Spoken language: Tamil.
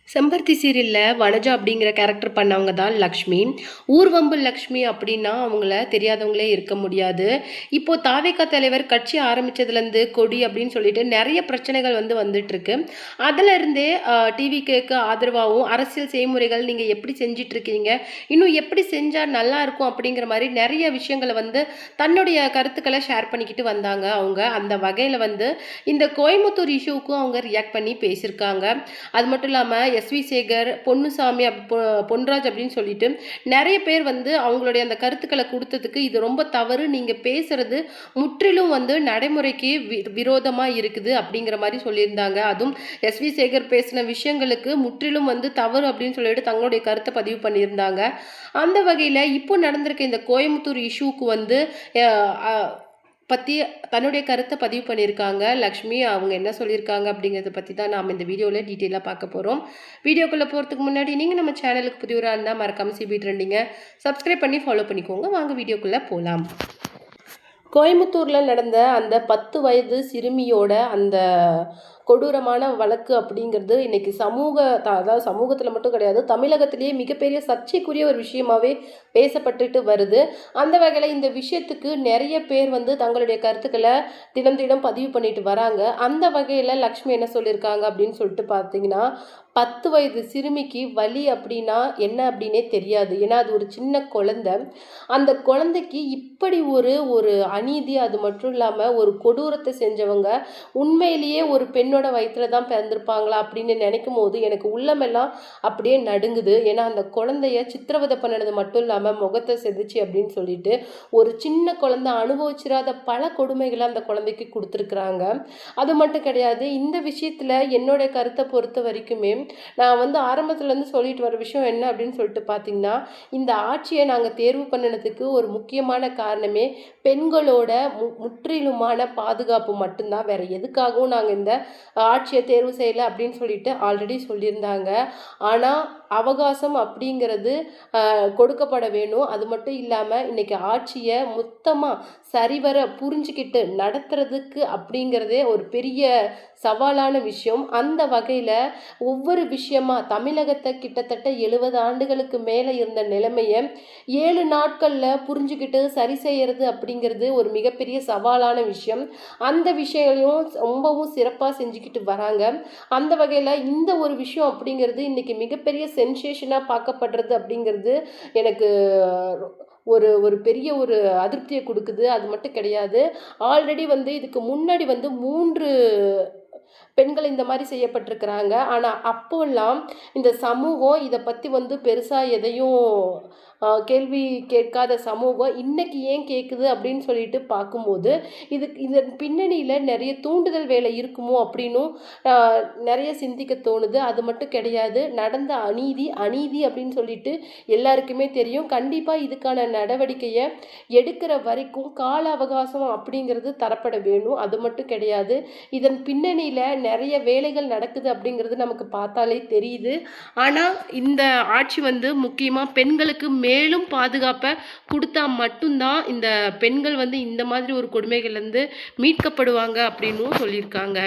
செம்பருத்தி சீரியலில் வனஜா அப்படிங்கிற கேரக்டர் பண்ணவங்க தான் லக்ஷ்மி. ஊர்வம்பு லக்ஷ்மி அப்படின்னா அவங்கள தெரியாதவங்களே இருக்க முடியாது. இப்போ தாவேகா தலைவர் கட்சி ஆரம்பித்ததுலேருந்து கொடி அப்படின்னு சொல்லிட்டு நிறைய பிரச்சனைகள் வந்துட்டுருக்கு. அதிலிருந்தே டிவிகேக்கு ஆதரவாகவும் அரசியல் செய்முறைகள் நீங்கள் எப்படி செஞ்சிட்ருக்கீங்க, இன்னும் எப்படி செஞ்சால் நல்லா இருக்கும் அப்படிங்கிற மாதிரி நிறைய விஷயங்களை தன்னுடைய கருத்துக்களை ஷேர் பண்ணிக்கிட்டு வந்தாங்க அவங்க. அந்த வகையில் இந்த கோயம்புத்தூர் இஷ்யூவுக்கும் அவங்க ரியாக்ட் பண்ணி பேசியிருக்காங்க. அது மட்டும் இல்லாமல் எஸ்வி சேகர், பொன்னுசாமி, பொன்ராஜ் அப்படின்னு சொல்லிட்டு நிறைய பேர் அவங்களுடைய அந்த கருத்துக்களை கொடுத்ததுக்கு இது ரொம்ப தவறு, நீங்கள் பேசுறது முற்றிலும் நடைமுறைக்கு விரோதமாக இருக்குது அப்படிங்கிற மாதிரி சொல்லியிருந்தாங்க. அதுவும் எஸ்வி சேகர் பேசின விஷயங்களுக்கு முற்றிலும் தவறு அப்படின்னு சொல்லிட்டு தங்களுடைய கருத்தை பதிவு பண்ணியிருந்தாங்க. அந்த வகையில் இப்போ நடந்திருக்க இந்த கோயம்புத்தூர் இஷ்யூக்கு பற்றி தன்னுடைய கருத்தை பதிவு பண்ணியிருக்காங்க லக்ஷ்மி. அவங்க என்ன சொல்லியிருக்காங்க அப்படிங்கிறத பற்றி தான் நாம் இந்த வீடியோவில் டீட்டெயிலாக பார்க்க போகிறோம். வீடியோக்குள்ளே போகிறதுக்கு முன்னாடி நீங்கள் நம்ம சேனலுக்கு புதியவராக இருந்தால் மறக்காமல் சிபி ட்ரெண்டிங்கை சப்ஸ்கிரைப் பண்ணி ஃபாலோ பண்ணிக்கோங்க. வாங்க வீடியோக்குள்ளே போகலாம். கோயம்புத்தூரில் நடந்த அந்த 10 வயது சிறுமியோட அந்த கொடூரமான வழக்கு அப்படிங்கிறது இன்னைக்கு அதாவது சமூகத்தில் மட்டும் கிடையாது, தமிழகத்திலேயே மிகப்பெரிய சர்ச்சைக்குரிய ஒரு விஷயமாவே பேசப்பட்டுட்டு வருது. அந்த வகையில் இந்த விஷயத்துக்கு நிறைய பேர் தங்களுடைய கருத்துக்களை தினம் தினம் பதிவு பண்ணிட்டு வராங்க. அந்த வகையில் லக்ஷ்மி என்ன சொல்லியிருக்காங்க அப்படின்னு சொல்லிட்டு பார்த்தீங்கன்னா, 10 வயது சிறுமிக்கு வலி அப்படின்னா என்ன அப்படின்னே தெரியாது. ஏன்னா அது ஒரு சின்ன குழந்தை. அந்த குழந்தைக்கு இப்படி ஒரு அநீதி, அது மட்டும் இல்லாமல் ஒரு கொடூரத்தை செஞ்சவங்க உண்மையிலேயே ஒரு பெண்ணோட வயிற்றுல தான் பிறந்திருப்பாங்களா அப்படின்னு நினைக்கும் போது எனக்கு உள்ளமெல்லாம் அப்படியே நடுங்குது. ஏன்னா அந்த குழந்தைய சித்திரவதை பண்ணினது மட்டும் இல்லாமல் முகத்தை செதுச்சு அப்படின்னு சொல்லிட்டு ஒரு சின்ன குழந்தை அனுபவிச்சிடாத பல கொடுமைகளை அந்த குழந்தைக்கு கொடுத்துருக்குறாங்க. அது மட்டும் கிடையாது, இந்த விஷயத்தில் என்னுடைய கருத்தை பொறுத்த வரைக்குமே நான் ஆரம்பத்துலேருந்து சொல்லிட்டு வர விஷயம் என்ன அப்படின்னு சொல்லிட்டு பார்த்தீங்கன்னா, இந்த ஆட்சியை நாங்கள் தேர்வு பண்ணினதுக்கு ஒரு முக்கியமான காரணமே பெண்களோட முற்றிலுமான பாதுகாப்பு மட்டும்தான். வேற எதுக்காகவும் நாங்கள் இந்த ஆட்சியை தேர்வு செய்யலை அப்படின்னு சொல்லிட்டு ஆல்ரெடி சொல்லியிருந்தாங்க. ஆனால் அவகாசம் அப்படிங்கிறது கொடுக்கப்பட வேணும். அது மட்டும் இல்லாமல் இன்னைக்கு ஆட்சியை மொத்தமாக சரிவர புரிஞ்சுக்கிட்டு நடத்துறதுக்கு அப்படிங்கிறதே ஒரு பெரிய சவாலான விஷயம். அந்த வகையில் ஒவ்வொரு விஷயமா தமிழகத்தை கிட்டத்தட்ட 70 ஆண்டுகளுக்கு மேலே இருந்த நிலைமையை 7 நாட்களில் புரிஞ்சுக்கிட்டு சரி செய்யறது அப்படிங்கிறது ஒரு மிகப்பெரிய சவாலான விஷயம். அந்த விஷயங்களையும் ரொம்பவும் சிறப்பாக செஞ்சுக்கிட்டு வராங்க. அந்த வகையில் இந்த ஒரு விஷயம் அப்படிங்கிறது இன்னைக்கு மிகப்பெரிய சென்சேஷனாக பார்க்கப்படுறது அப்படிங்கிறது எனக்கு ஒரு பெரிய ஒரு அதிருப்தியை கொடுக்குது. அது மட்டும் கிடையாது, ஆல்ரெடி இதுக்கு முன்னாடி 3 பெண்கள் இந்த மாதிரி செய்யப்பட்டிருக்கிறாங்க. ஆனால் அப்போல்லாம் இந்த சமூகம் இதை பற்றி பெருசாக எதையும் கேள்வி கேட்காத சமூகம் இன்னைக்கு ஏன் கேட்குது அப்படின்னு சொல்லிட்டு பார்க்கும்போது இதன் பின்னணியில் நிறைய தூண்டுதல் வேலை இருக்குமோ அப்படின்னும் நிறைய சிந்திக்க தோணுது. அது மட்டும் கிடையாது, நடந்த அநீதி அப்படின்னு சொல்லிட்டு எல்லாருக்குமே தெரியும். கண்டிப்பாக இதுக்கான நடவடிக்கையை எடுக்கிற வரைக்கும் கால அவகாசம் அப்படிங்கிறது தரப்பட வேணும். அது மட்டும் கிடையாது, இதன் பின்னணியில் நிறைய வேலைகள் நடக்குது அப்படிங்கிறது நமக்கு பார்த்தாலே தெரியுது. ஆனால் இந்த ஆட்சி முக்கியமாக பெண்களுக்கு மேலும் பாதுகாப்பை கொடுத்தா மட்டும்தான் இந்த பெண்கள் இந்த மாதிரி ஒரு கொடுமைகள்லேருந்து மீட்கப்படுவாங்க அப்படின்னும் சொல்லியிருக்காங்க.